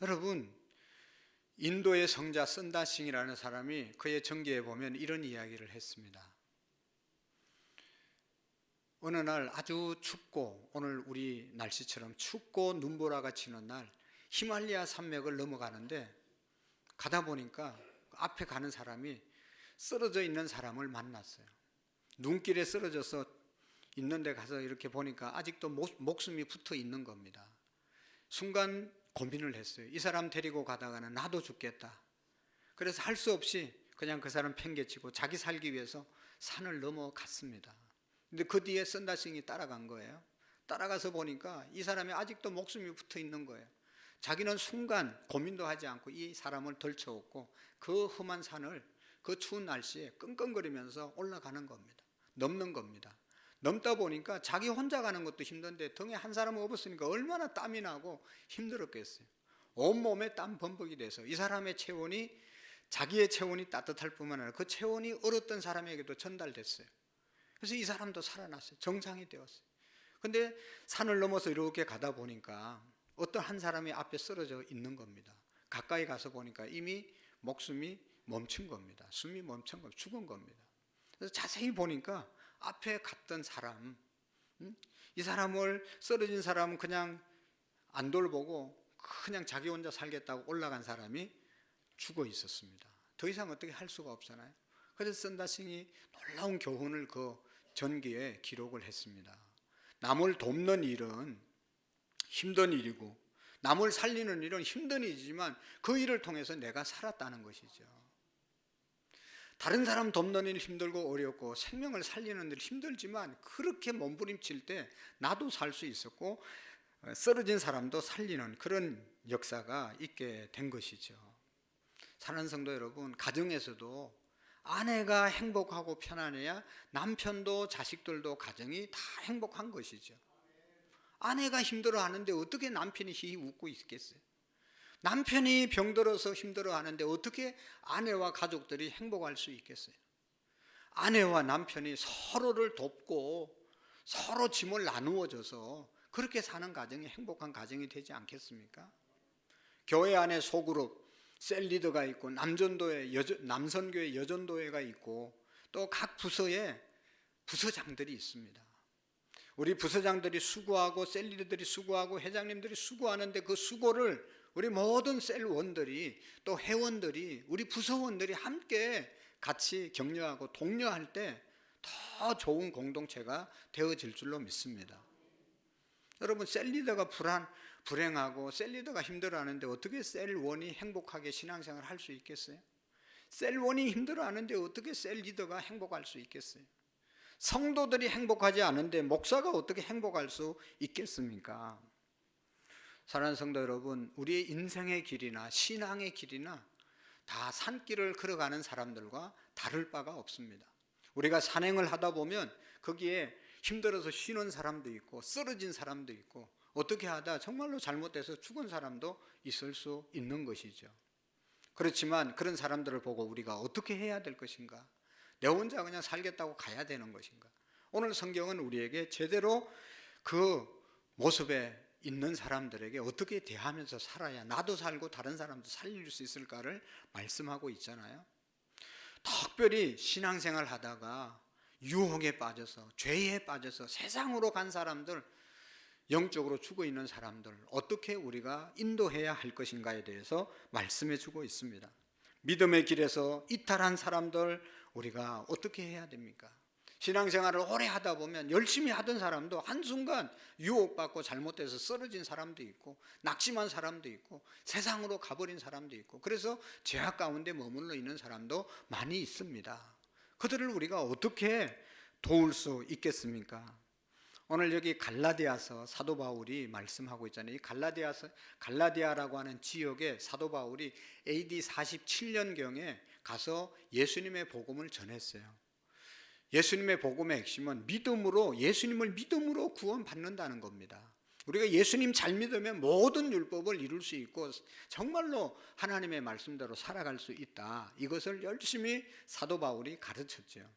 여러분, 인도의 성자 선다싱이라는 사람이 그의 전기에 보면 이런 이야기를 했습니다. 어느 날 아주 춥고, 오늘 우리 날씨처럼 춥고 눈보라가 치는 날 히말라야 산맥을 넘어가는데, 가다 보니까 앞에 가는 사람이 쓰러져 있는 사람을 만났어요. 눈길에 쓰러져서 있는데 가서 이렇게 보니까 아직도 목숨이 붙어 있는 겁니다. 순간 고민을 했어요. 이 사람 데리고 가다가는 나도 죽겠다. 그래서 할 수 없이 그냥 그 사람 팽개치고 자기 살기 위해서 산을 넘어갔습니다. 근데 그 뒤에 선다싱이 따라간 거예요. 따라가서 보니까 이 사람이 아직도 목숨이 붙어 있는 거예요. 자기는 순간 고민도 하지 않고 이 사람을 덜쳐왔고 그 험한 산을 그 추운 날씨에 끙끙거리면서 올라가는 겁니다. 넘는 겁니다. 넘다 보니까 자기 혼자 가는 것도 힘든데 등에 한 사람 업었으니까 얼마나 땀이 나고 힘들었겠어요. 온몸에 땀 범벅이 돼서 이 사람의 체온이, 자기의 체온이 따뜻할 뿐만 아니라 그 체온이 얼었던 사람에게도 전달됐어요. 그래서 이 사람도 살아났어요. 정상이 되었어요. 근데 산을 넘어서 이렇게 가다 보니까 어떤 한 사람이 앞에 쓰러져 있는 겁니다. 가까이 가서 보니까 이미 목숨이 멈춘 겁니다. 숨이 멈춘 겁니다. 죽은 겁니다. 그래서 자세히 보니까 앞에 갔던 사람, 이 사람을, 쓰러진 사람은 그냥 안 돌보고 그냥 자기 혼자 살겠다고 올라간 사람이 죽어 있었습니다. 더 이상 어떻게 할 수가 없잖아요. 그래서 선다싱이 놀라운 교훈을 그 전기에 기록을 했습니다. 남을 돕는 일은 힘든 일이고 남을 살리는 일은 힘든 일이지만 그 일을 통해서 내가 살았다는 것이죠. 다른 사람 돕는 일 힘들고 어렵고 생명을 살리는 일 힘들지만 그렇게 몸부림칠 때 나도 살 수 있었고 쓰러진 사람도 살리는 그런 역사가 있게 된 것이죠. 사랑하는 성도 여러분, 가정에서도 아내가 행복하고 편안해야 남편도 자식들도 가정이 다 행복한 것이죠. 아내가 힘들어하는데 어떻게 남편이 히히 웃고 있겠어요? 남편이 병들어서 힘들어하는데 어떻게 아내와 가족들이 행복할 수 있겠어요? 아내와 남편이 서로를 돕고 서로 짐을 나누어줘서 그렇게 사는 가정이 행복한 가정이 되지 않겠습니까? 교회 안에 소그룹, 셀리더가 있고 남선교회 여전도회가 있고 또 각 부서에 부서장들이 있습니다. 우리 부서장들이 수고하고 셀리더들이 수고하고 회장님들이 수고하는데 그 수고를 우리 모든 셀원들이 또 회원들이 우리 부서원들이 함께 같이 격려하고 독려할 때 더 좋은 공동체가 되어질 줄로 믿습니다. 여러분, 셀리더가 불행하고 셀리더가 힘들어하는데 어떻게 셀원이 행복하게 신앙생활을 할 수 있겠어요? 셀원이 힘들어하는데 어떻게 셀리더가 행복할 수 있겠어요? 성도들이 행복하지 않은데 목사가 어떻게 행복할 수 있겠습니까? 사랑하는 성도 여러분, 우리의 인생의 길이나 신앙의 길이나 다 산길을 걸어가는 사람들과 다를 바가 없습니다. 우리가 산행을 하다 보면 거기에 힘들어서 쉬는 사람도 있고 쓰러진 사람도 있고 어떻게 하다 정말로 잘못돼서 죽은 사람도 있을 수 있는 것이죠. 그렇지만 그런 사람들을 보고 우리가 어떻게 해야 될 것인가? 내 혼자 그냥 살겠다고 가야 되는 것인가? 오늘 성경은 우리에게 제대로 그 모습에 있는 사람들에게 어떻게 대하면서 살아야 나도 살고 다른 사람도 살릴 수 있을까를 말씀하고 있잖아요. 특별히 신앙생활 하다가 유혹에 빠져서 죄에 빠져서 세상으로 간 사람들, 영적으로 죽어 있는 사람들 어떻게 우리가 인도해야 할 것인가에 대해서 말씀해 주고 있습니다. 믿음의 길에서 이탈한 사람들 우리가 어떻게 해야 됩니까? 신앙생활을 오래 하다 보면 열심히 하던 사람도 한순간 유혹받고 잘못돼서 쓰러진 사람도 있고 낙심한 사람도 있고 세상으로 가버린 사람도 있고 그래서 죄악 가운데 머물러 있는 사람도 많이 있습니다. 그들을 우리가 어떻게 도울 수 있겠습니까? 오늘 여기 갈라디아서 사도 바울이 말씀하고 있잖아요. 이 갈라디아라고 하는 지역에 사도 바울이 AD 47년경에 가서 예수님의 복음을 전했어요. 예수님의 복음의 핵심은 예수님을 믿음으로 구원받는다는 겁니다. 우리가 예수님 잘 믿으면 모든 율법을 이룰 수 있고 정말로 하나님의 말씀대로 살아갈 수 있다. 이것을 열심히 사도 바울이 가르쳤죠.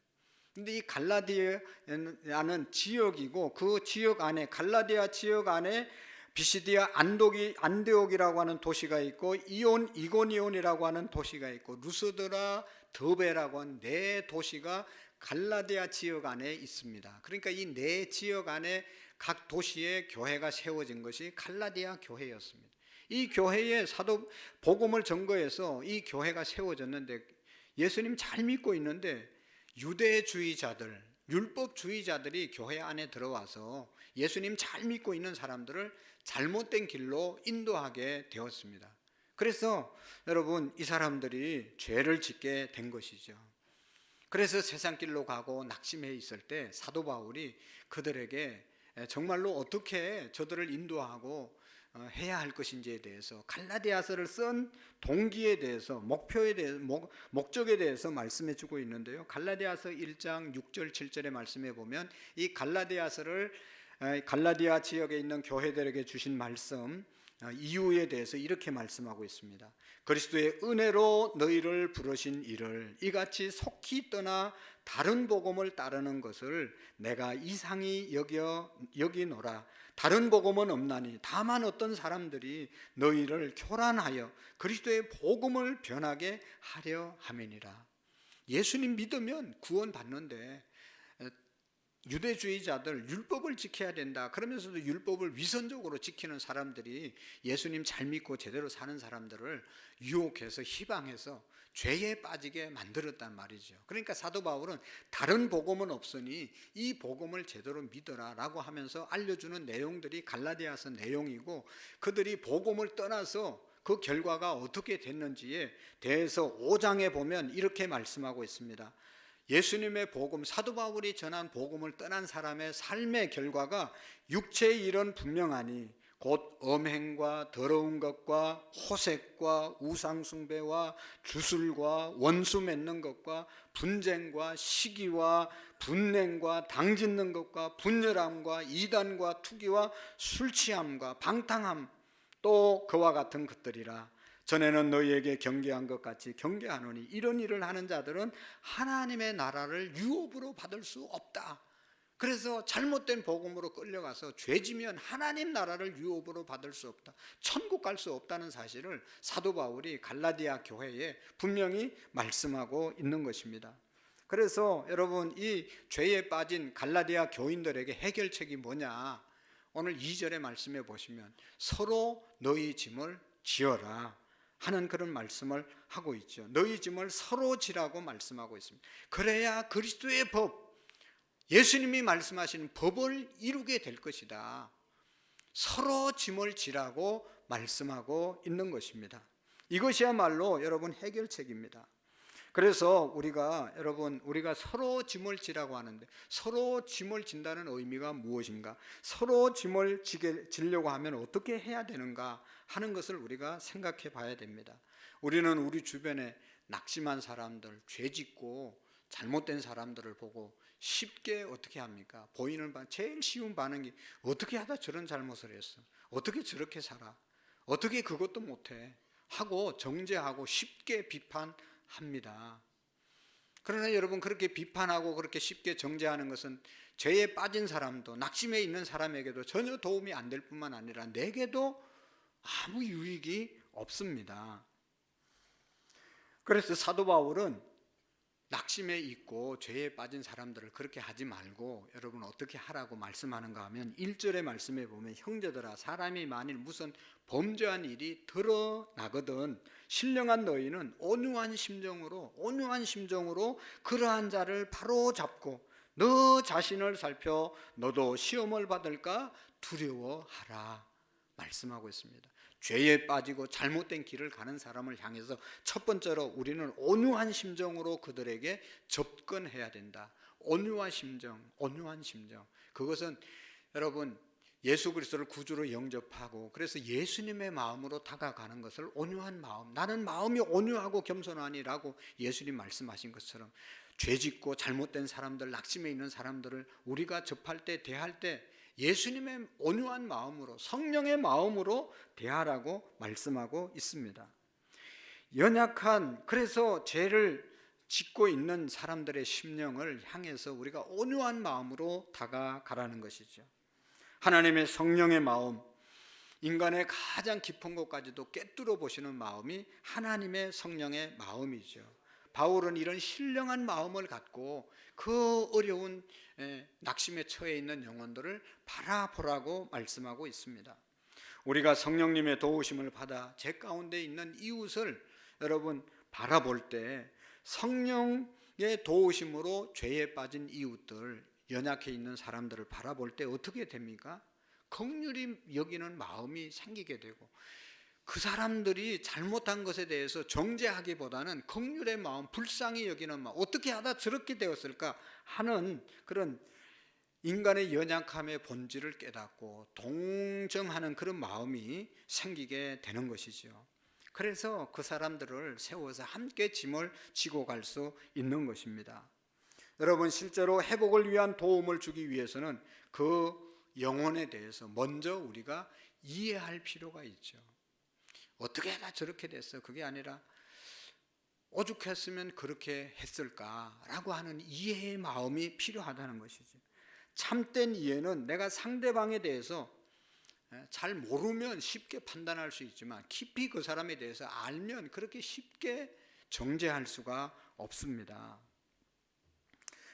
근데 이 갈라디아는 지역이고 그 지역 안에 갈라디아 지역 안에 비시디아 안디옥이라고 하는 도시가 있고 이고니온이라고 하는 도시가 있고 루스드라 더베라고 하는 네 도시가 갈라디아 지역 안에 있습니다. 그러니까 이 네 지역 안에 각 도시에 교회가 세워진 것이 갈라디아 교회였습니다. 이 교회에 사도 복음을 전거해서 이 교회가 세워졌는데 예수님 잘 믿고 있는데 유대주의자들, 율법주의자들이 교회 안에 들어와서 예수님 잘 믿고 있는 사람들을 잘못된 길로 인도하게 되었습니다. 그래서 여러분 이 사람들이 죄를 짓게 된 것이죠. 그래서 세상길로 가고 낙심해 있을 때 사도 바울이 그들에게 정말로 어떻게 저들을 인도하고 해야 할 것인지에 대해서 갈라디아서를 쓴 동기에 대해서 목적에 대해서 말씀해 주고 있는데요. 갈라디아서 1장 6절 7절의 말씀에 보면 이 갈라디아 지역에 있는 교회들에게 주신 말씀 이유에 대해서 이렇게 말씀하고 있습니다. 그리스도의 은혜로 너희를 부르신 이를 이같이 속히 떠나 다른 복음을 따르는 것을 내가 이상히 여기노라. 다른 복음은 없나니 다만 어떤 사람들이 너희를 교란하여 그리스도의 복음을 변하게 하려 함이니라. 예수님 믿으면 구원 받는데 유대주의자들 율법을 지켜야 된다 그러면서도 율법을 위선적으로 지키는 사람들이 예수님 잘 믿고 제대로 사는 사람들을 유혹해서 희방해서 죄에 빠지게 만들었단 말이죠. 그러니까 사도 바울은 다른 복음은 없으니 이 복음을 제대로 믿어라 라고 하면서 알려주는 내용들이 갈라디아서 내용이고 그들이 복음을 떠나서 그 결과가 어떻게 됐는지에 대해서 5장에 보면 이렇게 말씀하고 있습니다. 예수님의 복음, 사도 바울이 전한 복음을 떠난 사람의 삶의 결과가 육체의 일은 분명하니 곧 엄행과 더러운 것과 호색과 우상숭배와 주술과 원수 맺는 것과 분쟁과 시기와 분냉과 당짓는 것과 분열함과 이단과 투기와 술취함과 방탕함 또 그와 같은 것들이라. 전에는 너희에게 경계한 것 같이 경계하노니 이런 일을 하는 자들은 하나님의 나라를 유업으로 받을 수 없다. 그래서 잘못된 복음으로 끌려가서 죄지면 하나님 나라를 유업으로 받을 수 없다. 천국 갈 수 없다는 사실을 사도 바울이 갈라디아 교회에 분명히 말씀하고 있는 것입니다. 그래서 여러분 이 죄에 빠진 갈라디아 교인들에게 해결책이 뭐냐? 오늘 2절의 말씀에 보시면 서로 너희 짐을 지어라 하는 그런 말씀을 하고 있죠. 너희 짐을 서로 지라고 말씀하고 있습니다. 그래야 그리스도의 법, 예수님이 말씀하신 법을 이루게 될 것이다. 서로 짐을 지라고 말씀하고 있는 것입니다. 이것이야말로 여러분 해결책입니다. 그래서 우리가 서로 짐을 지라고 하는데 서로 짐을 진다는 의미가 무엇인가? 서로 짐을 지려고 하면 어떻게 해야 되는가 하는 것을 우리가 생각해 봐야 됩니다. 우리는 우리 주변에 낙심한 사람들, 죄짓고 잘못된 사람들을 보고 쉽게 어떻게 합니까? 보이는 제일 쉬운 반응이 어떻게 하다 저런 잘못을 했어? 어떻게 저렇게 살아? 어떻게 그것도 못해? 하고 정죄하고 쉽게 비판합니다. 그러나 여러분 그렇게 비판하고 그렇게 쉽게 정죄하는 것은 죄에 빠진 사람도 낙심해 있는 사람에게도 전혀 도움이 안 될 뿐만 아니라 내게도 아무 유익이 없습니다. 그래서 사도 바울은 낙심에 있고 죄에 빠진 사람들을 그렇게 하지 말고 여러분 어떻게 하라고 말씀하는가 하면 1절의 말씀에 보면 형제들아 사람이 만일 무슨 범죄한 일이 드러나거든 신령한 너희는 온유한 심정으로 그러한 자를 바로 잡고 너 자신을 살펴 너도 시험을 받을까 두려워하라 말씀하고 있습니다. 죄에 빠지고 잘못된 길을 가는 사람을 향해서 첫 번째로 우리는 온유한 심정으로 그들에게 접근해야 된다. 온유한 심정. 그것은 여러분 예수 그리스도를 구주로 영접하고 그래서 예수님의 마음으로 다가가는 것을 온유한 마음. 나는 마음이 온유하고 겸손하니라고 예수님 말씀하신 것처럼 죄짓고 잘못된 사람들, 낙심해 있는 사람들을 우리가 접할 때, 대할 때 예수님의 온유한 마음으로 성령의 마음으로 대하라고 말씀하고 있습니다. 연약한 그래서 죄를 짓고 있는 사람들의 심령을 향해서 우리가 온유한 마음으로 다가가라는 것이죠. 하나님의 성령의 마음 인간의 가장 깊은 곳까지도 꿰뚫어 보시는 마음이 하나님의 성령의 마음이죠. 바울은 이런 신령한 마음을 갖고 그 어려운 낙심에 처해 있는 영혼들을 바라보라고 말씀하고 있습니다. 우리가 성령님의 도우심을 받아 제 가운데 있는 이웃을 여러분 바라볼 때 성령의 도우심으로 죄에 빠진 이웃들, 연약해 있는 사람들을 바라볼 때 어떻게 됩니까? 긍휼히 여기는 마음이 생기게 되고, 그 사람들이 잘못한 것에 대해서 정죄하기보다는 긍휼의 마음, 불쌍히 여기는 마음, 어떻게 하다 저렇게 되었을까 하는 그런 인간의 연약함의 본질을 깨닫고 동정하는 그런 마음이 생기게 되는 것이죠. 그래서 그 사람들을 세워서 함께 짐을 지고 갈 수 있는 것입니다. 여러분, 실제로 회복을 위한 도움을 주기 위해서는 그 영혼에 대해서 먼저 우리가 이해할 필요가 있죠. 어떻게 하다 저렇게 됐어? 그게 아니라 오죽했으면 그렇게 했을까라고 하는 이해의 마음이 필요하다는 것이죠. 참된 이해는 내가 상대방에 대해서 잘 모르면 쉽게 판단할 수 있지만 깊이 그 사람에 대해서 알면 그렇게 쉽게 정죄할 수가 없습니다.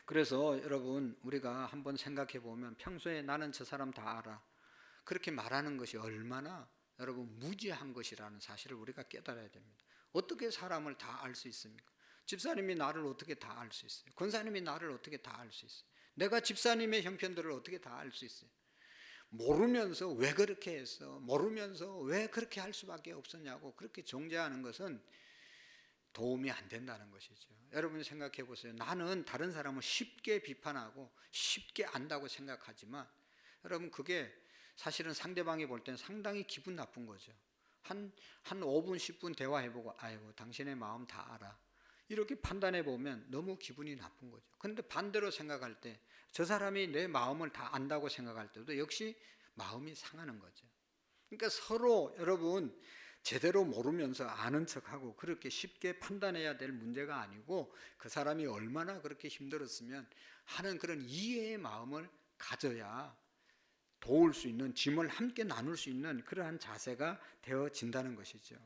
그래서 여러분, 우리가 한번 생각해 보면 평소에 나는 저 사람 다 알아, 그렇게 말하는 것이 얼마나 여러분 무지한 것이라는 사실을 우리가 깨달아야 됩니다. 어떻게 사람을 다 알 수 있습니까? 집사님이 나를 어떻게 다 알 수 있어요? 권사님이 나를 어떻게 다 알 수 있어요? 내가 집사님의 형편들을 어떻게 다 알 수 있어요? 모르면서 왜 그렇게 했어? 모르면서 왜 그렇게 할 수밖에 없었냐고 그렇게 정죄하는 것은 도움이 안 된다는 것이죠. 여러분 생각해 보세요. 나는 다른 사람을 쉽게 비판하고 쉽게 안다고 생각하지만 여러분 그게 사실은 상대방이 볼 때는 상당히 기분 나쁜 거죠. 한 5분 10분 대화해보고 아이고 당신의 마음 다 알아, 이렇게 판단해 보면 너무 기분이 나쁜 거죠. 그런데 반대로 생각할 때 저 사람이 내 마음을 다 안다고 생각할 때도 역시 마음이 상하는 거죠. 그러니까 서로 여러분 제대로 모르면서 아는 척하고 그렇게 쉽게 판단해야 될 문제가 아니고 그 사람이 얼마나 그렇게 힘들었으면 하는 그런 이해의 마음을 가져야 도울 수 있는, 짐을 함께 나눌 수 있는 그러한 자세가 되어진다는 것이죠.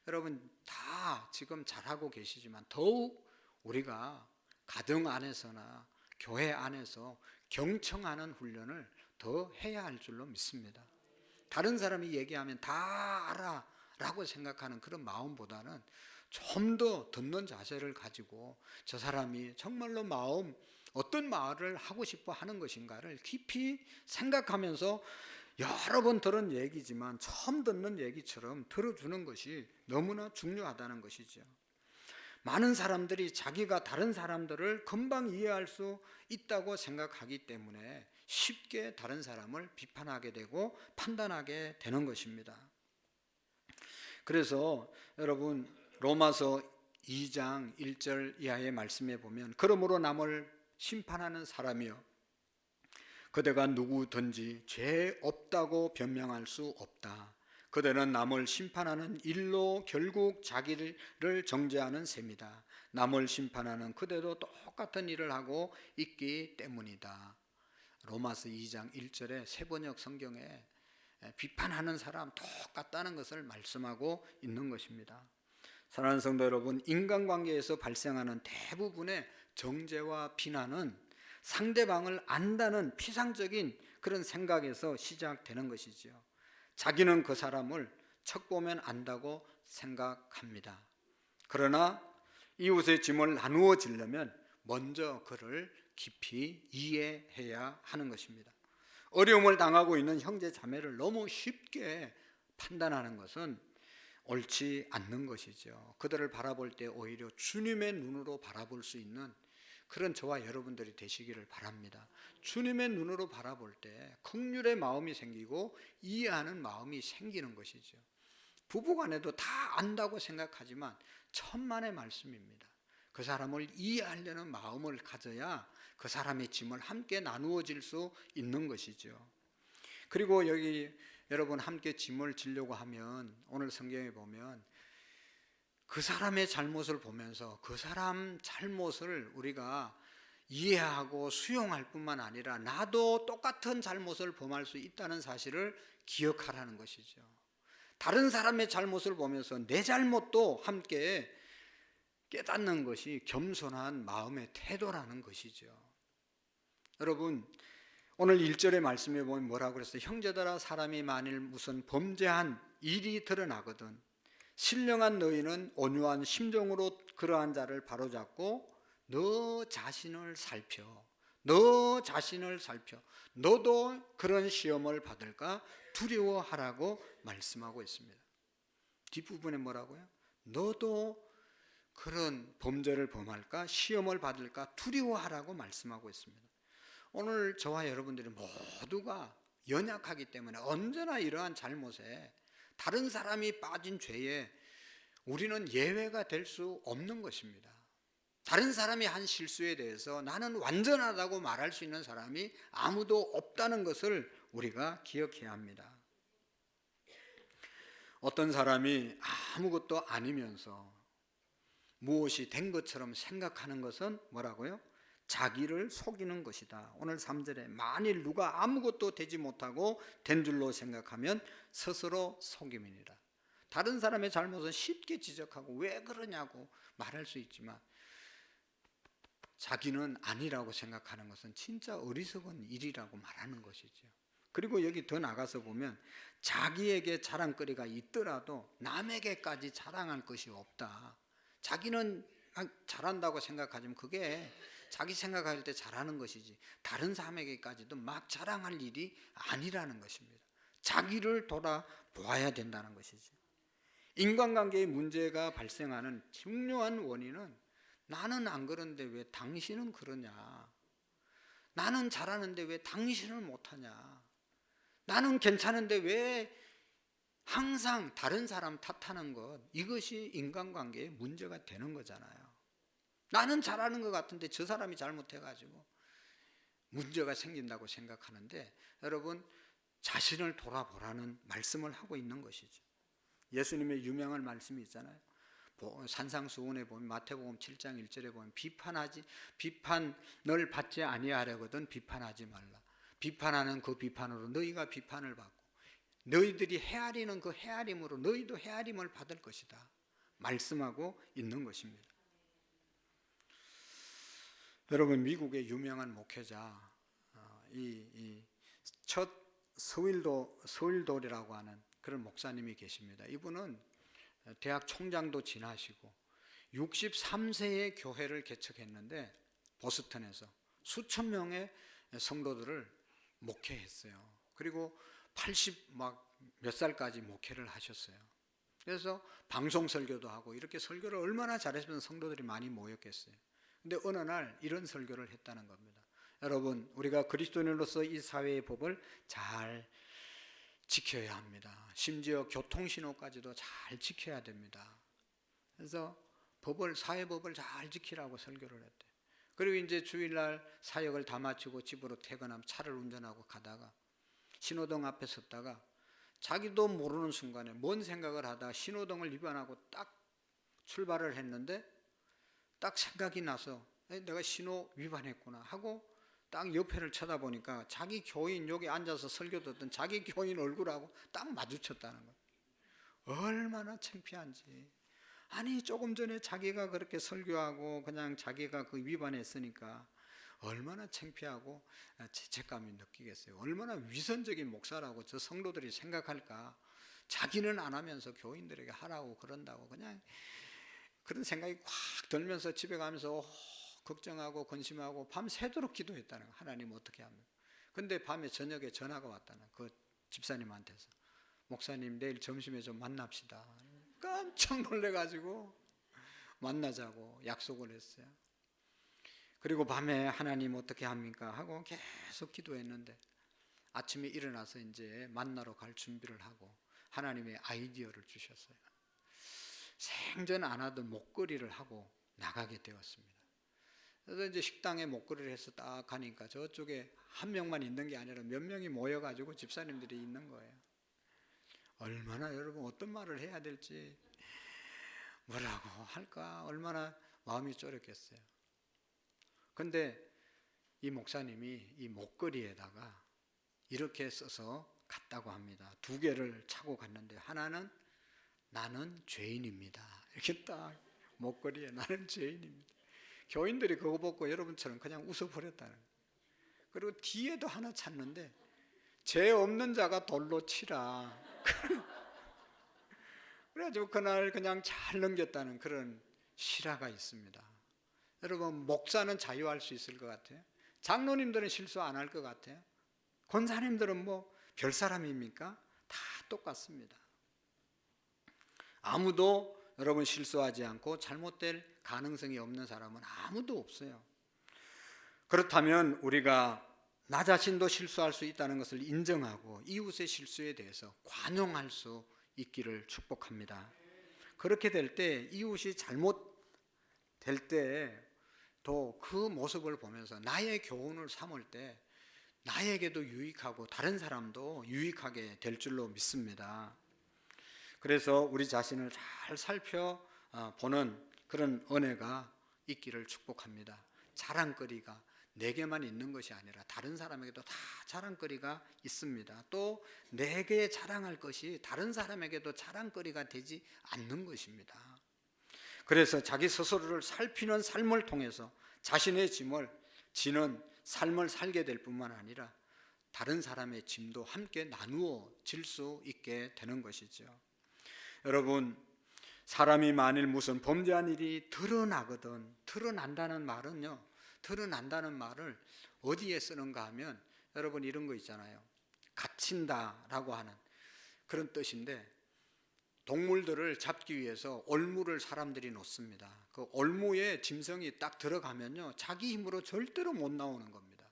여러분 다 지금 잘하고 계시지만 더욱 우리가 가정 안에서나 교회 안에서 경청하는 훈련을 더 해야 할 줄로 믿습니다. 다른 사람이 얘기하면 다 알아 라고 생각하는 그런 마음보다는 좀 더 듣는 자세를 가지고 저 사람이 정말로 어떤 말을 하고 싶어 하는 것인가를 깊이 생각하면서 여러 번 들은 얘기지만 처음 듣는 얘기처럼 들어주는 것이 너무나 중요하다는 것이죠. 많은 사람들이 자기가 다른 사람들을 금방 이해할 수 있다고 생각하기 때문에 쉽게 다른 사람을 비판하게 되고 판단하게 되는 것입니다. 그래서 여러분 로마서 2장 1절 이하의 말씀에 보면 그러므로 남을 심판하는 사람이여 그대가 누구든지 죄 없다고 변명할 수 없다. 그대는 남을 심판하는 일로 결국 자기를 정죄하는 셈이다. 남을 심판하는 그대도 똑같은 일을 하고 있기 때문이다. 로마서 2장 1절에 세번역 성경에 비판하는 사람 똑같다는 것을 말씀하고 있는 것입니다. 사랑하는 성도 여러분, 인간관계에서 발생하는 대부분의 정죄와 비난은 상대방을 안다는 피상적인 그런 생각에서 시작되는 것이죠. 자기는 그 사람을 척 보면 안다고 생각합니다. 그러나 이웃의 짐을 나누어 지려면 먼저 그를 깊이 이해해야 하는 것입니다. 어려움을 당하고 있는 형제 자매를 너무 쉽게 판단하는 것은 옳지 않는 것이죠. 그들을 바라볼 때 오히려 주님의 눈으로 바라볼 수 있는 그런 저와 여러분들이 되시기를 바랍니다. 주님의 눈으로 바라볼 때 긍휼의 마음이 생기고 이해하는 마음이 생기는 것이죠. 부부간에도 다 안다고 생각하지만 천만의 말씀입니다. 그 사람을 이해하려는 마음을 가져야 그 사람의 짐을 함께 나누어질 수 있는 것이죠. 그리고 여기 여러분 함께 짐을 지려고 하면 오늘 성경에 보면 그 사람의 잘못을 보면서 그 사람 잘못을 우리가 이해하고 수용할 뿐만 아니라 나도 똑같은 잘못을 범할 수 있다는 사실을 기억하라는 것이죠. 다른 사람의 잘못을 보면서 내 잘못도 함께 깨닫는 것이 겸손한 마음의 태도라는 것이죠. 여러분, 오늘 1절의 말씀에 보면 뭐라고 그랬어요? 형제들아, 사람이 만일 무슨 범죄한 일이 드러나거든 신령한 너희는 온유한 심정으로 그러한 자를 바로잡고 너 자신을 살펴. 너도 그런 시험을 받을까 두려워하라고 말씀하고 있습니다. 뒷부분에 뭐라고요? 너도 그런 범죄를 범할까 시험을 받을까 두려워하라고 말씀하고 있습니다. 오늘 저와 여러분들이 모두가 연약하기 때문에 언제나 이러한 잘못에 다른 사람이 빠진 죄에 우리는 예외가 될 수 없는 것입니다. 다른 사람이 한 실수에 대해서 나는 완전하다고 말할 수 있는 사람이 아무도 없다는 것을 우리가 기억해야 합니다. 어떤 사람이 아무것도 아니면서 무엇이 된 것처럼 생각하는 것은 뭐라고요? 자기를 속이는 것이다. 오늘 3절에 만일 누가 아무것도 되지 못하고 된 줄로 생각하면 스스로 속임이니라. 다른 사람의 잘못은 쉽게 지적하고 왜 그러냐고 말할 수 있지만 자기는 아니라고 생각하는 것은 진짜 어리석은 일이라고 말하는 것이죠. 그리고 여기 더 나가서 보면 자기에게 자랑거리가 있더라도 남에게까지 자랑할 것이 없다. 자기는 잘한다고 생각하지만 그게 자기 생각할 때 잘하는 것이지 다른 사람에게까지도 막 자랑할 일이 아니라는 것입니다. 자기를 돌아보아야 된다는 것이죠. 인간관계의 문제가 발생하는 중요한 원인은 나는 안 그런데 왜 당신은 그러냐? 나는 잘하는데 왜 당신은 못하냐? 나는 괜찮은데 왜 항상 다른 사람 탓하는 것, 이것이 인간관계의 문제가 되는 거잖아요. 나는 잘하는 것 같은데 저 사람이 잘못해가지고 문제가 생긴다고 생각하는데 여러분 자신을 돌아보라는 말씀을 하고 있는 것이죠. 예수님의 유명한 말씀이 있잖아요. 산상수훈에 보면 마태복음 7장 1절에 보면 비판을 받지 아니하려거든 비판하지 말라. 비판하는 그 비판으로 너희가 비판을 받고 너희들이 헤아리는 그 헤아림으로 너희도 헤아림을 받을 것이다. 말씀하고 있는 것입니다. 여러분 미국의 유명한 목회자 첫 서울돌이라고 하는 그런 목사님이 계십니다. 이분은 대학 총장도 지나시고 63세에 교회를 개척했는데 보스턴에서 수천 명의 성도들을 목회했어요. 그리고 80 몇 살까지 목회를 하셨어요. 그래서 방송 설교도 하고 이렇게 설교를 얼마나 잘했으면 성도들이 많이 모였겠어요. 근데 어느 날 이런 설교를 했다는 겁니다. 여러분 우리가 그리스도인으로서 이 사회의 법을 잘 지켜야 합니다. 심지어 교통신호까지도 잘 지켜야 됩니다. 그래서 사회법을 잘 지키라고 설교를 했대요. 그리고 이제 주일날 사역을 다 마치고 집으로 퇴근하면 차를 운전하고 가다가 신호등 앞에 섰다가 자기도 모르는 순간에 뭔 생각을 하다 신호등을 위반하고 딱 출발을 했는데 딱 생각이 나서 내가 신호 위반했구나 하고 딱 옆에를 쳐다보니까 자기 교인 여기 앉아서 설교 듣던 자기 교인 얼굴하고 딱 마주쳤다는 거예요. 얼마나 창피한지. 아니 조금 전에 자기가 그렇게 설교하고 그냥 자기가 그 위반했으니까 얼마나 창피하고 죄책감이 느끼겠어요. 얼마나 위선적인 목사라고 저 성도들이 생각할까. 자기는 안 하면서 교인들에게 하라고 그런다고 그냥 그런 생각이 확 들면서 집에 가면서 걱정하고 근심하고 밤새도록 기도했다는 거예요. 하나님 어떻게 합니까? 근데 밤에 저녁에 전화가 왔다는 그 집사님한테서 목사님 내일 점심에 좀 만납시다. 깜짝 놀래가지고 만나자고 약속을 했어요. 그리고 밤에 하나님 어떻게 합니까? 하고 계속 기도했는데 아침에 일어나서 이제 만나러 갈 준비를 하고 하나님의 아이디어를 주셨어요. 생전 안 하던 목걸이를 하고 나가게 되었습니다. 그래서 이제 식당에 목걸이를 해서 딱 가니까 저쪽에 한 명만 있는 게 아니라 몇 명이 모여가지고 집사님들이 있는 거예요. 얼마나 여러분 어떤 말을 해야 될지 뭐라고 할까 얼마나 마음이 쫄였겠어요. 근데 이 목사님이 이 목걸이에다가 이렇게 써서 갔다고 합니다. 2개를 차고 갔는데 하나는 나는 죄인입니다. 이렇게 딱 목걸이에 나는 죄인입니다. 교인들이 그거 보고 여러분처럼 그냥 웃어버렸다는 거예요. 그리고 뒤에도 하나 찾는데 죄 없는 자가 돌로 치라. 그래가지고 그날 그냥 잘 넘겼다는 그런 실화가 있습니다. 여러분, 목사는 자유할 수 있을 것 같아요? 장로님들은 실수 안 할 것 같아요? 권사님들은 뭐 별 사람입니까? 다 똑같습니다. 아무도 여러분 실수하지 않고 잘못될 가능성이 없는 사람은 아무도 없어요. 그렇다면 우리가 나 자신도 실수할 수 있다는 것을 인정하고 이웃의 실수에 대해서 관용할 수 있기를 축복합니다. 그렇게 될 때 이웃이 잘못될 때 또 그 모습을 보면서 나의 교훈을 삼을 때 나에게도 유익하고 다른 사람도 유익하게 될 줄로 믿습니다. 그래서 우리 자신을 잘 살펴보는 그런 은혜가 있기를 축복합니다. 자랑거리가 내게만 있는 것이 아니라 다른 사람에게도 다 자랑거리가 있습니다. 또 내게 자랑할 것이 다른 사람에게도 자랑거리가 되지 않는 것입니다. 그래서 자기 스스로를 살피는 삶을 통해서 자신의 짐을 지는 삶을 살게 될 뿐만 아니라 다른 사람의 짐도 함께 나누어 질 수 있게 되는 것이죠. 여러분, 사람이 만일 무슨 범죄한 일이 드러나거든, 드러난다는 말은요, 드러난다는 말을 어디에 쓰는가 하면 여러분 이런 거 있잖아요. 갇힌다라고 하는 그런 뜻인데, 동물들을 잡기 위해서 올무를 사람들이 놓습니다. 그 올무에 짐승이 딱 들어가면요, 자기 힘으로 절대로 못 나오는 겁니다.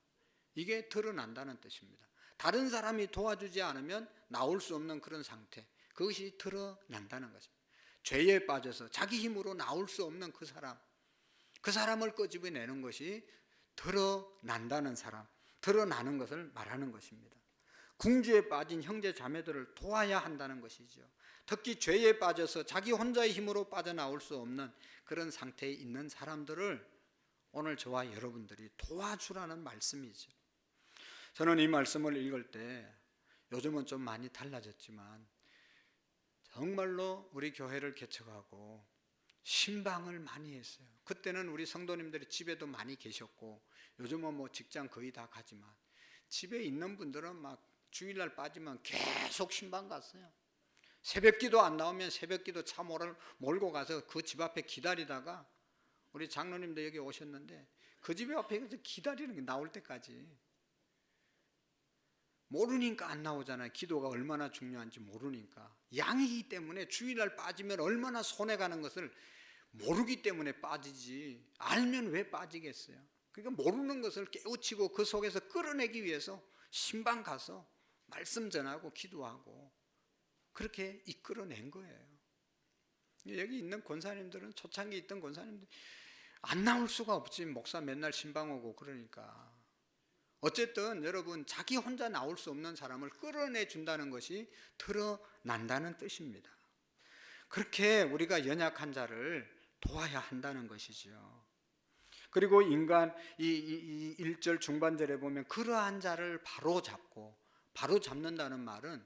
이게 드러난다는 뜻입니다. 다른 사람이 도와주지 않으면 나올 수 없는 그런 상태, 그것이 드러난다는 것입니다. 죄에 빠져서 자기 힘으로 나올 수 없는 그 사람을 끄집어내는 것이 드러난다는 사람, 드러나는 것을 말하는 것입니다. 궁지에 빠진 형제 자매들을 도와야 한다는 것이죠. 특히 죄에 빠져서 자기 혼자의 힘으로 빠져나올 수 없는 그런 상태에 있는 사람들을 오늘 저와 여러분들이 도와주라는 말씀이죠. 저는 이 말씀을 읽을 때 요즘은 좀 많이 달라졌지만 정말로 우리 교회를 개척하고 신방을 많이 했어요. 그때는 우리 성도님들이 집에도 많이 계셨고 요즘은 뭐 직장 거의 다 가지만 집에 있는 분들은 막 주일날 빠지면 계속 신방 갔어요. 새벽기도 안 나오면 새벽기도 차 몰고 가서 그 집 앞에 기다리다가 우리 장로님도 여기 오셨는데 그 집 앞에 기다리는 게 나올 때까지 모르니까 안 나오잖아요. 기도가 얼마나 중요한지 모르니까. 양이기 때문에 주일날 빠지면 얼마나 손해가는 것을 모르기 때문에 빠지지 알면 왜 빠지겠어요. 그러니까 모르는 것을 깨우치고 그 속에서 끌어내기 위해서 신방 가서 말씀 전하고 기도하고 그렇게 이끌어낸 거예요. 여기 있는 권사님들은 초창기 있던 권사님들 안 나올 수가 없지. 목사 맨날 신방 오고 그러니까. 어쨌든 여러분 자기 혼자 나올 수 없는 사람을 끌어내 준다는 것이 드러난다는 뜻입니다. 그렇게 우리가 연약한 자를 도와야 한다는 것이죠. 그리고 인간 이 1절 중반절에 보면 그러한 자를 바로 잡는다는 말은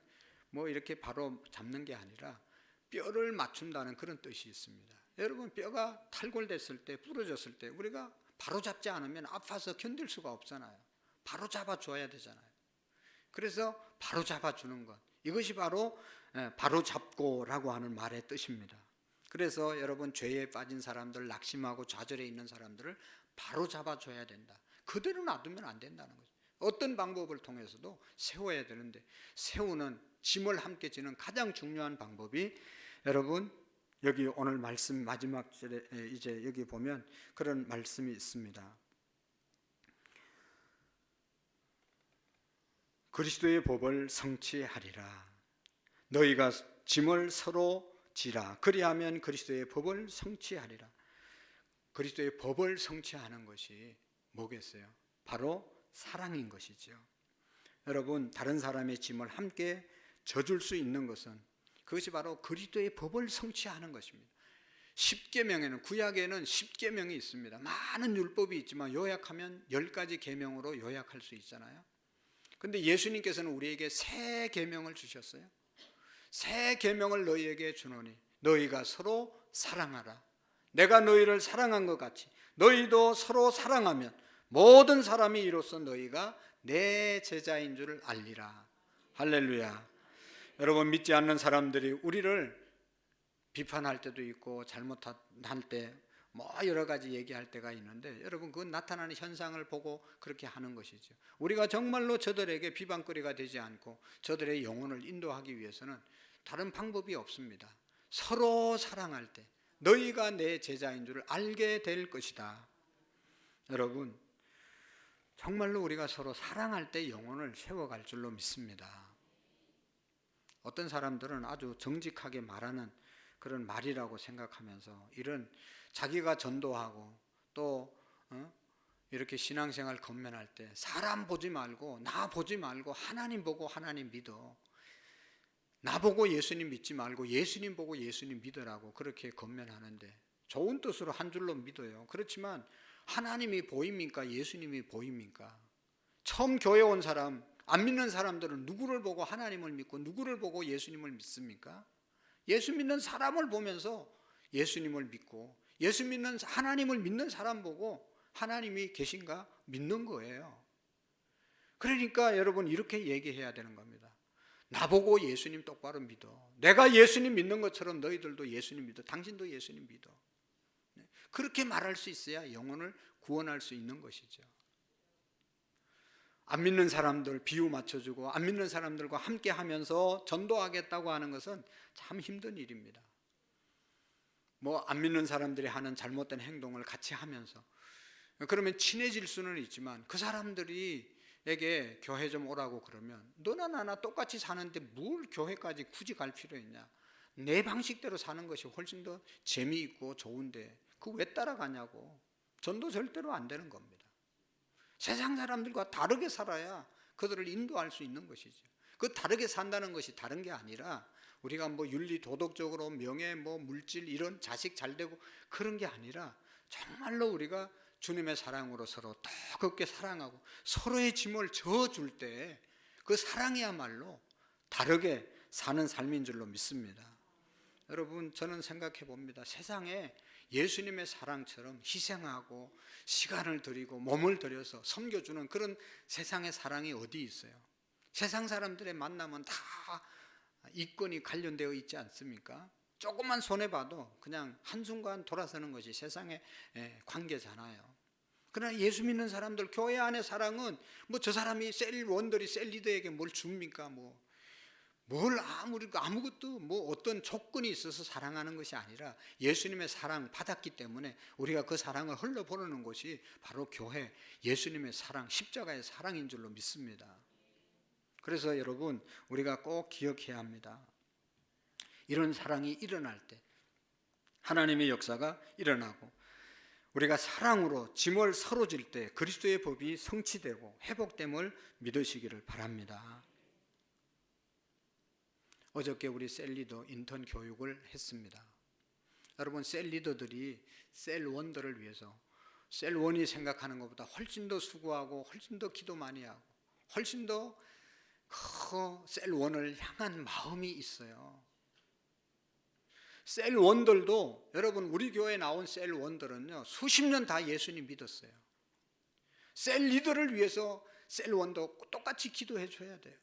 뭐 이렇게 바로 잡는 게 아니라 뼈를 맞춘다는 그런 뜻이 있습니다. 여러분 뼈가 탈골됐을 때 부러졌을 때 우리가 바로 잡지 않으면 아파서 견딜 수가 없잖아요. 바로 잡아줘야 되잖아요. 그래서 바로 잡아주는 것, 이것이 바로 잡고라고 하는 말의 뜻입니다. 그래서 여러분 죄에 빠진 사람들, 낙심하고 좌절해 있는 사람들을 바로 잡아줘야 된다. 그대로 놔두면 안 된다는 거죠. 어떤 방법을 통해서도 세워야 되는데 세우는 짐을 함께 지는 가장 중요한 방법이 여러분 여기 오늘 말씀 마지막 절에 이제 여기 보면 그런 말씀이 있습니다. 그리스도의 법을 성취하리라. 너희가 짐을 서로 지라. 그리하면 그리스도의 법을 성취하리라. 그리스도의 법을 성취하는 것이 뭐겠어요? 바로 사랑인 것이죠. 여러분 다른 사람의 짐을 함께 져줄 수 있는 것은 그것이 바로 그리스도의 법을 성취하는 것입니다. 십계명에는, 구약에는 십계명이 있습니다. 많은 율법이 있지만 요약하면 10가지 계명으로 요약할 수 있잖아요. 근데 예수님께서는 우리에게 새 계명을 주셨어요. 새 계명을 너희에게 주노니 너희가 서로 사랑하라. 내가 너희를 사랑한 것 같이 너희도 서로 사랑하면 모든 사람이 이로써 너희가 내 제자인 줄 알리라. 할렐루야. 여러분, 믿지 않는 사람들이 우리를 비판할 때도 있고 잘못할 때 뭐 여러 가지 얘기할 때가 있는데, 여러분, 그 나타나는 현상을 보고 그렇게 하는 것이죠. 우리가 정말로 저들에게 비방거리가 되지 않고 저들의 영혼을 인도하기 위해서는 다른 방법이 없습니다. 서로 사랑할 때 너희가 내 제자인 줄 알게 될 것이다. 여러분, 정말로 우리가 서로 사랑할 때 영혼을 세워갈 줄로 믿습니다. 어떤 사람들은 아주 정직하게 말하는 그런 말이라고 생각하면서 이런 자기가 전도하고 또 이렇게 신앙생활 건면할 때 사람 보지 말고 나 보지 말고 하나님 보고 하나님 믿어, 나 보고 예수님 믿지 말고 예수님 보고 예수님 믿으라고 그렇게 건면하는데, 좋은 뜻으로 한 줄로 믿어요. 그렇지만 하나님이 보입니까? 예수님이 보입니까? 처음 교회 온 사람, 안 믿는 사람들은 누구를 보고 하나님을 믿고 누구를 보고 예수님을 믿습니까? 예수 믿는 사람을 보면서 예수님을 믿고, 예수 믿는 하나님을 믿는 사람 보고 하나님이 계신가 믿는 거예요. 그러니까 여러분, 이렇게 얘기해야 되는 겁니다. 나보고 예수님 똑바로 믿어. 내가 예수님 믿는 것처럼 너희들도 예수님 믿어. 당신도 예수님 믿어. 그렇게 말할 수 있어야 영혼을 구원할 수 있는 것이죠. 안 믿는 사람들 비유 맞춰주고 안 믿는 사람들과 함께 하면서 전도하겠다고 하는 것은 참 힘든 일입니다. 뭐 안 믿는 사람들이 하는 잘못된 행동을 같이 하면서 그러면 친해질 수는 있지만, 그 사람들이에게 교회 좀 오라고 그러면 너나 나나 똑같이 사는데 뭘 교회까지 굳이 갈 필요 있냐, 내 방식대로 사는 것이 훨씬 더 재미있고 좋은데 그거 왜 따라가냐고. 전도 절대로 안 되는 겁니다. 세상 사람들과 다르게 살아야 그들을 인도할 수 있는 것이죠. 그 다르게 산다는 것이 다른 게 아니라 우리가 뭐 윤리 도덕적으로 명예 뭐 물질 이런 자식 잘 되고 그런 게 아니라 정말로 우리가 주님의 사랑으로 서로 뜨겁게 사랑하고 서로의 짐을 져줄 때 그 사랑이야말로 다르게 사는 삶인 줄로 믿습니다. 여러분, 저는 생각해 봅니다. 세상에 예수님의 사랑처럼 희생하고 시간을 들이고 몸을 들여서 섬겨주는 그런 세상의 사랑이 어디 있어요? 세상 사람들의 만남은 다 이권이 관련되어 있지 않습니까? 조금만 손해봐도 그냥 한순간 돌아서는 것이 세상의 관계잖아요. 그러나 예수 믿는 사람들, 교회 안의 사랑은 뭐 저 사람이 셀 원들이 셀 리더에게 뭘 줍니까? 뭘 아무것도 뭐 어떤 조건이 있어서 사랑하는 것이 아니라 예수님의 사랑 받았기 때문에 우리가 그 사랑을 흘려보내는 것이 바로 교회, 예수님의 사랑, 십자가의 사랑인 줄로 믿습니다. 그래서 여러분, 우리가 꼭 기억해야 합니다. 이런 사랑이 일어날 때 하나님의 역사가 일어나고 우리가 사랑으로 짐을 서로 질 때 그리스도의 법이 성취되고 회복됨을 믿으시기를 바랍니다. 어저께 우리 셀리더 인턴 교육을 했습니다. 여러분, 셀리더들이 셀원들을 위해서 셀원이 생각하는 것보다 훨씬 더 수고하고 훨씬 더 기도 많이 하고 훨씬 더 셀원을 향한 마음이 있어요. 셀원들도, 여러분, 우리 교회에 나온 셀원들은요 수십 년 다 예수님 믿었어요. 셀리더를 위해서 셀원도 똑같이 기도해 줘야 돼요.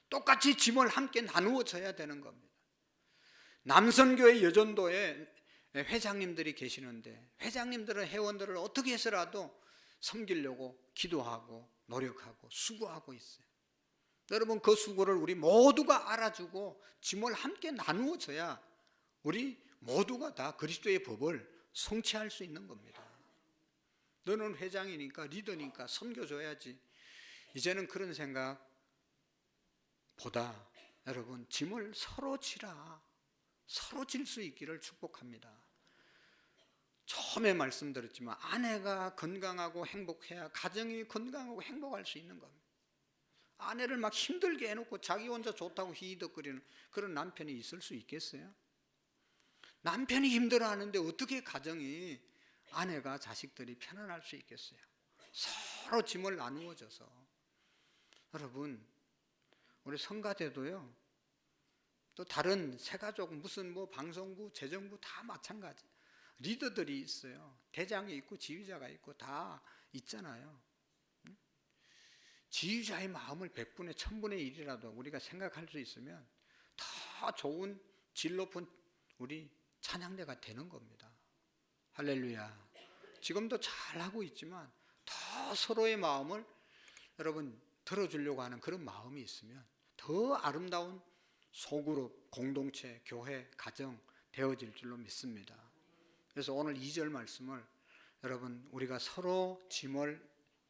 똑같이 짐을 함께 나누어 져야 되는 겁니다. 남선교회 여전도에 회장님들이 계시는데 회장님들은 회원들을 어떻게 해서라도 섬기려고 기도하고 노력하고 수고하고 있어요. 여러분, 그 수고를 우리 모두가 알아주고 짐을 함께 나누어 져야 우리 모두가 다 그리스도의 법을 성취할 수 있는 겁니다. 너는 회장이니까 리더니까 섬겨줘야지. 이제는 그런 생각 보다 여러분, 짐을 서로 지라. 서로 질 수 있기를 축복합니다. 처음에 말씀드렸지만 아내가 건강하고 행복해야 가정이 건강하고 행복할 수 있는 겁니다. 아내를 막 힘들게 해놓고 자기 혼자 좋다고 히히덕거리는 그런 남편이 있을 수 있겠어요? 남편이 힘들어하는데 어떻게 가정이, 아내가, 자식들이 편안할 수 있겠어요? 서로 짐을 나누어져서. 여러분, 우리 성가대도요, 또 다른 새가족, 무슨 뭐 방송부, 재정부 다 마찬가지. 리더들이 있어요. 대장이 있고 지휘자가 있고 다 있잖아요. 지휘자의 마음을 100분의 1000분의 1이라도 우리가 생각할 수 있으면 더 좋은 질 높은 우리 찬양대가 되는 겁니다. 할렐루야. 지금도 잘하고 있지만 더 서로의 마음을 여러분 들어주려고 하는 그런 마음이 있으면 더 아름다운 소그룹, 공동체, 교회, 가정 되어질 줄로 믿습니다. 그래서 오늘 2절 말씀을 여러분 우리가 서로 짐을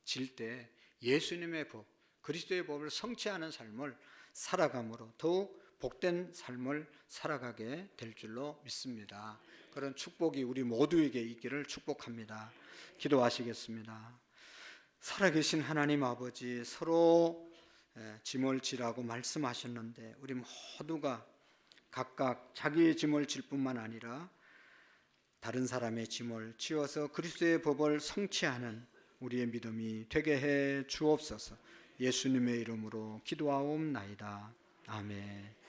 질 때 예수님의 법, 그리스도의 법을 성취하는 삶을 살아감으로 더욱 복된 삶을 살아가게 될 줄로 믿습니다. 그런 축복이 우리 모두에게 있기를 축복합니다. 기도하시겠습니다. 살아계신 하나님 아버지, 서로 짐을 지라고 말씀하셨는데 우리 모두가 각각 자기의 짐을 질 뿐만 아니라 다른 사람의 짐을 지어서 그리스도의 법을 성취하는 우리의 믿음이 되게 해 주옵소서. 예수님의 이름으로 기도하옵나이다. 아멘.